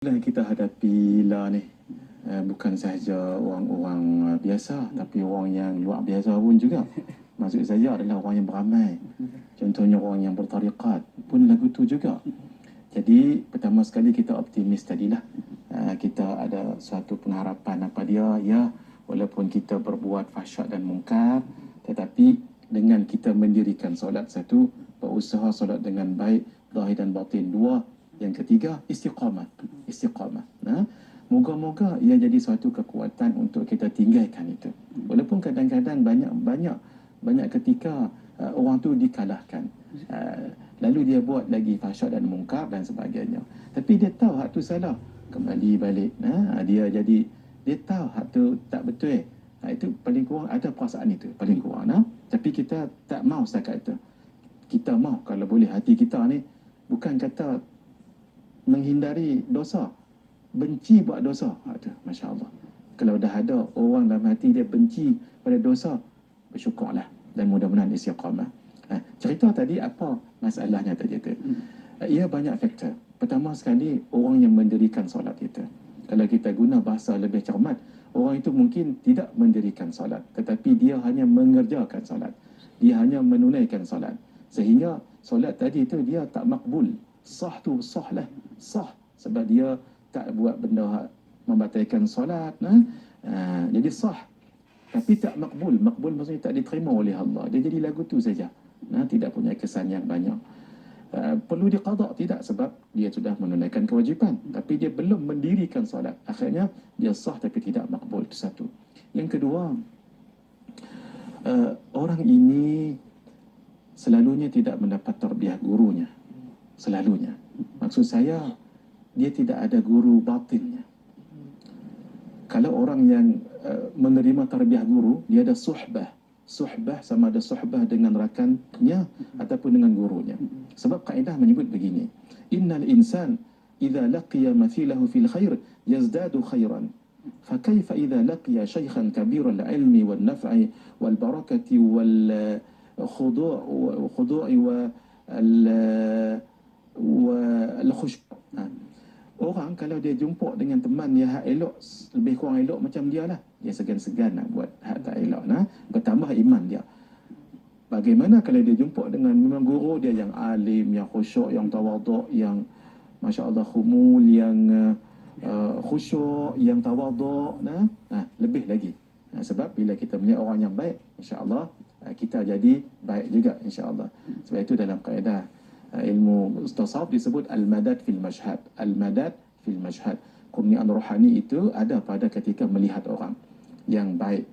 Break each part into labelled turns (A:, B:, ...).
A: Yang kita hadapi lah ni bukan sahaja orang-orang biasa, tapi orang yang luar biasa pun juga. Maksud saya adalah orang yang beramal. Contohnya orang yang bertariqat pun lagu tu juga. Jadi pertama sekali kita optimis tadilah. Kita ada suatu pengharapan apa dia, ya, walaupun kita berbuat fahsyat dan mungkar, tetapi dengan kita mendirikan solat satu, berusaha solat dengan baik, zahir dan batin dua, yang ketiga istiqamah. Nah, moga-moga ia jadi suatu kekuatan untuk kita tinggalkan itu. Walaupun kadang-kadang banyak ketika orang tu dikalahkan. Lalu dia buat lagi fahsyat dan mungkar dan sebagainya. Tapi dia tahu hak tu salah, kembali balik. Dia tahu hak tu tak betul. Itu paling kurang ada perasaan itu paling kurang. Tapi kita tak mau setakat itu. Kita mau kalau boleh hati kita ni bukan kata menghindari dosa, benci buat dosa. Masya Allah, kalau dah ada orang dalam hati dia benci pada dosa, bersyukurlah dan mudah-mudahan istiqamah. Cerita tadi apa masalahnya tadi tu? Ia banyak faktor. Pertama sekali, orang yang mendirikan solat itu. Kalau kita guna bahasa lebih cermat, orang itu mungkin tidak mendirikan solat, tetapi dia hanya mengerjakan solat, dia hanya menunaikan solat, sehingga solat tadi itu dia tak makbul. Sah tu sah lah, sah sebab dia tak buat benda membatalkan solat. Jadi sah, tapi tak makbul. Makbul maksudnya tak diterima oleh Allah. Dia jadi lagu tu saja, tidak punya kesan yang banyak. Perlu diqada? Tidak, sebab dia sudah menunaikan kewajipan, tapi dia belum mendirikan solat. Akhirnya dia sah tapi tidak makbul. Itu satu. Yang kedua, orang ini selalunya tidak mendapat tarbiyah gurunya. Selalunya. Maksud saya, dia tidak ada guru batinnya. Kalau orang yang menerima tarbiyah guru, dia ada suhbah. Suhbah sama ada suhbah dengan rakannya ataupun dengan gurunya. Sebab kaedah menyebut begini, innal insan idza laqiya mathilahu fil khair yazdadu khairan. فكيف إذا لقي شيخا كبير العلم والنفع والبركة والخضوع والخشوع. Orang kalau dia jumpa dengan teman dia hak elok, lebih kurang elok macam dia lah, dia segan-segan nak buat hak tak elok, bertambah iman dia. Bagaimana kalau dia jumpa dengan memang guru dia yang alim, yang khusyuk, yang tawaduk, yang Masya Allah khumul, yang khusyuk, yang tawaduk, lebih lagi. Sebab bila kita melihat orang yang baik, Insya Allah kita jadi baik juga, Insya Allah. Sebab itu dalam kaedah ilmu tasawuf disebut al-madad fil mashhad. Al-madad fil mashhad. Kurniaan rohani itu ada pada ketika melihat orang yang baik.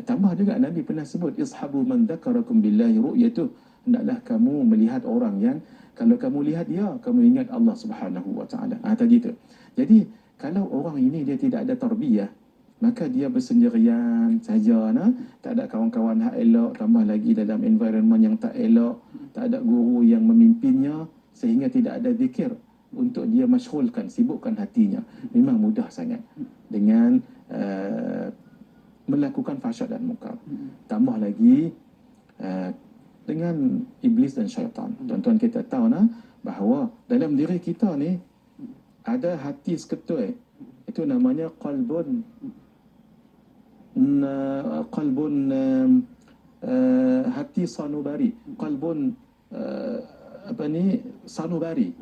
A: Tambah juga Nabi pernah sebut, ishabu man dzakarakum billahi ru'yatuh. Hendaklah kamu melihat orang yang kalau kamu lihat dia, kamu ingat Allah Subhanahu wa taala. Tadi tu. Jadi kalau orang ini dia tidak ada tarbiyah, maka dia bersendirian saja, tak ada kawan-kawan hak elok, tambah lagi dalam environment yang tak elok, tak ada guru yang memimpinnya, sehingga tidak ada zikir untuk dia masyghulkan, sibukkan hatinya. Memang mudah sangat dengan melakukan fahsyat dan mungkar. Tambah lagi dengan iblis dan syaitan. Tuan-tuan kita tahu bahawa dalam diri kita ni ada hati seketui. Itu namanya qalbun hati sanubari. Qalbun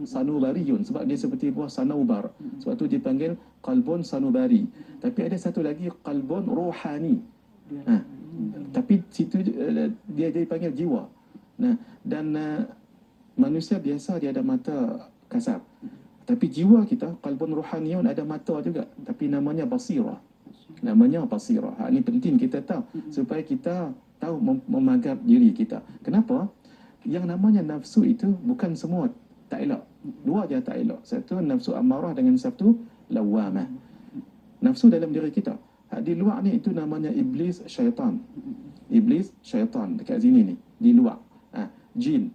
A: sanubariyun, sebab dia seperti buah sanubar, sebab tu dipanggil qalbun sanubari. Tapi ada satu lagi qalbun rohani, tapi situ dia dipanggil jiwa. Dan manusia biasa dia ada mata kasar, tapi jiwa kita qalbun rohaniyun ada mata juga, tapi namanya basirah. Ini penting kita tahu supaya kita tahu memagap diri kita. Kenapa? Yang namanya nafsu itu bukan semua tak elok. Dua je tak elok. Satu nafsu amarah dengan satu lawamah. Nafsu dalam diri kita. Di luar ni itu namanya iblis syaitan. Iblis syaitan dekat sini ni, di luar. Jin.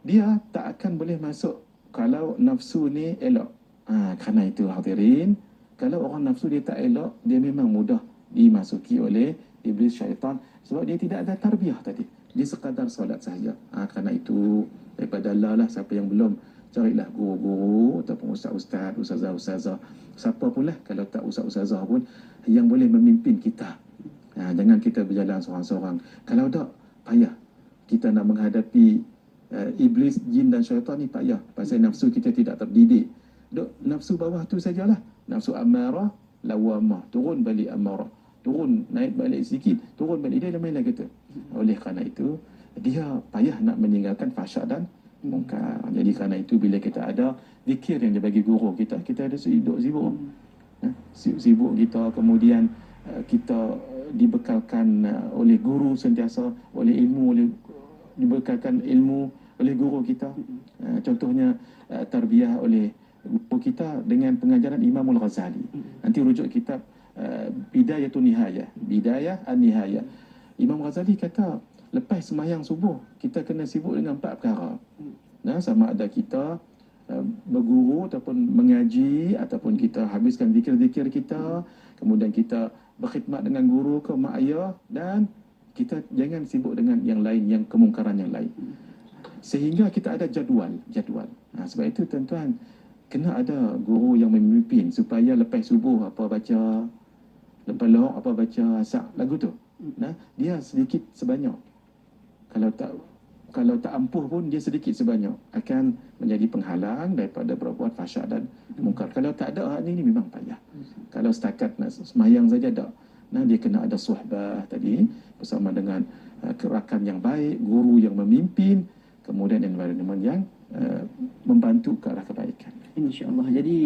A: Dia tak akan boleh masuk kalau nafsu ni elok. Kerana itu hadirin, kalau orang nafsu dia tak elok, dia memang mudah dimasuki oleh iblis syaitan, sebab dia tidak ada tarbiyah tadi. Dia sekadar solat sahaja. Kerana itu daripada Allah lah, siapa yang belum carilah guru-guru ataupun ustaz-ustaz, ustazah-ustazah, siapa pun lah, kalau tak ustaz-ustazah pun yang boleh memimpin kita. Jangan kita berjalan seorang-seorang. Kalau tak, payah. Kita nak menghadapi iblis, jin dan syaitan ni payah. Pasal nafsu kita tidak terdidik. Nafsu bawah tu sajalah. Nafsu amarah, lawamah. Turun balik amarah. Turun, naik balik sikit. Turun balik. Dia main lagi tu. Oleh kerana itu, dia payah nak meninggalkan fahsyat dan mungkar. Jadi kerana itu, bila kita ada zikir yang dia bagi guru kita, kita ada sibuk. Sibuk kita, kemudian kita dibekalkan oleh guru sentiasa, oleh ilmu, dibekalkan ilmu oleh guru kita. Contohnya tarbiyah oleh guru kita dengan pengajaran Imam Al-Ghazali. Nanti rujuk kitab Bidayatun Nihayah, Bidayah an-Nihayah. Imam Ghazali kata, lepas sembahyang subuh, kita kena sibuk dengan 4 perkara. Sama ada kita berguru ataupun mengaji, ataupun kita habiskan zikir-zikir kita, kemudian kita berkhidmat dengan guru ke mak ayah, dan kita jangan sibuk dengan yang lain, yang kemungkaran yang lain. Sehingga kita ada jadual. Sebab itu tuan-tuan, kena ada guru yang memimpin supaya lepas subuh apa baca, lepas lohok apa baca, asak lagu tu. Dia sedikit sebanyak. Kalau tak ampuh pun, dia sedikit sebanyak akan menjadi penghalang daripada berbuat fahsyat dan mungkar. Kalau tak ada hak ni memang payah. Kalau setakat nak semayang saja tak. Dia kena ada suhbah tadi, bersama dengan kerakan yang baik, guru yang memimpin, kemudian environment yang membantu ke arah kebaikan.
B: InsyaAllah. Jadi